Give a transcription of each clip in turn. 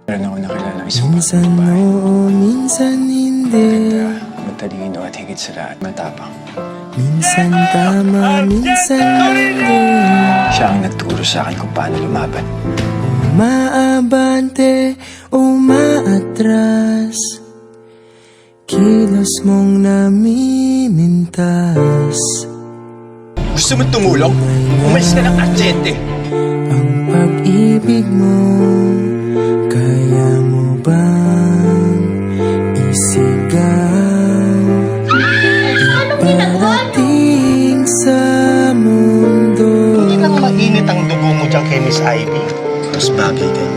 Meron ako nakilala isang Minsan babae. oo, minsan hindi. Maganda, matalino at higit sa lahat matapang. Minsan tama, minsan hindi. Siya ang nagturo sa akin kung paano lumaban. Umaabante, umaatras. Kilos mong namimintas. Gusto mo tumulong? Umalis ka ng arjente! Ang pag-ibig mo, kaya mo bang isigaw? Iparating sa mundo. Hindi lang mainit ang dugo mo dyan kay Miss Ivy. Mas bagay kayo.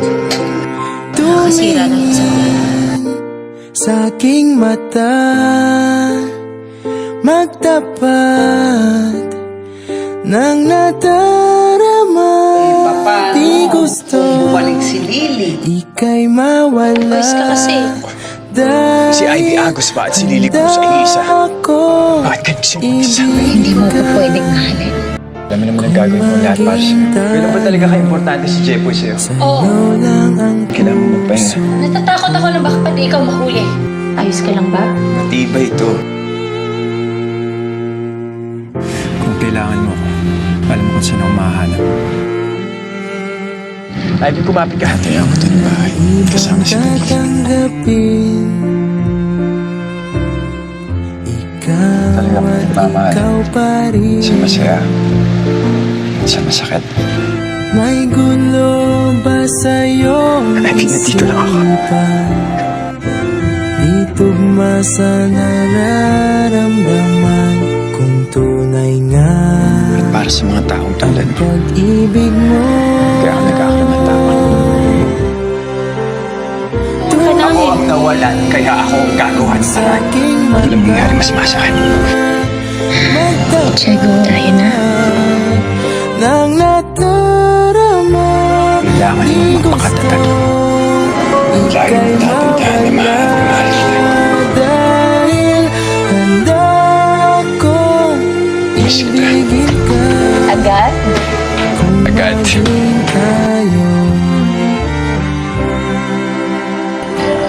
Nakasira na yun sa sa aking mata, magtapat ng nadarama. Di gusto Bumalik si Lily. ika'y mawala. Ayos ka kasi. Si Ivy Agos ba at si Lily Cruz ay isa? Bakit ka nagsimulisa? Hindi mo pa pwedeng mahalin. Alam mo naman ang gagawin mo lahat para sa'yo. Kailan ba talaga ka-importante si Jepoy sa'yo? Oo. Kailangan mo magpahinga. Natatakot ako na baka pati ikaw mahuli. Ayos ka lang ba? Matibay ito. Kung kailangan mo ko, alam mo kung saan ako mahahanap. Ivy, kumapit ka. Hatay ako ito ng bahay. Kasama si Lily. Tatanggapin. Talaga mo nagmamahal. Ikaw pa rin. Sa masaya. Sa masakit. May gulo ba sa'yo? Ivy, nandito lang ako. Di tugma sa nararamdaman kung tunay nga At para sa mga taong tulad mo, pag-ibig mo. kaya ako nagkakaroon ng tama. Ako ang nawalan, kaya ako ang gagawa ng paraan. Walang mangyari mas masakit. Chego, tayo na. Nang nadarama, Kailangan mo magpakatatag. Lagi mo tatandaan na mahal kita. dahil handa akong Miss kita. ibigin ka. Agad? Agad. Maging tayo.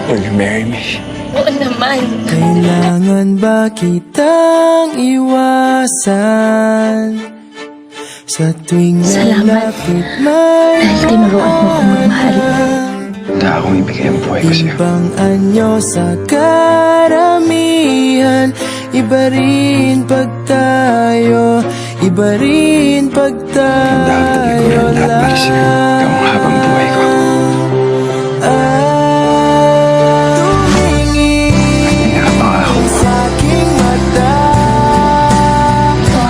Will you marry me? Oo naman. Kailangan ba kitang iwasan? Sa tuwing Salamat. malapit may Dahil tinuruan mo akong magmahal. Handa akong ibigay ang buhay ko sa'yo. ibang anyo sa karamihan. Iba rin pag tayo, iba rin pag Handa akong tayo talikuran lahat para sa'yo. Ikaw ang habang buhay ko. Tumingin Inabang ako. sa aking mata.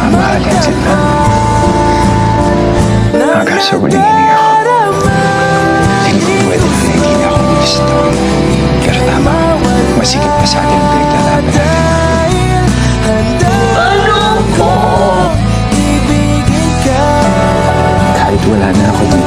Mamahalin kita. Hanggang sa huling hininga ko. Hindi ko pwede na hindi na ako gusto. Pero tama, masigit pa sa atin ang pinaglalaban natin. Ano ko? Ibigin ka. Kahit wala na ako dito.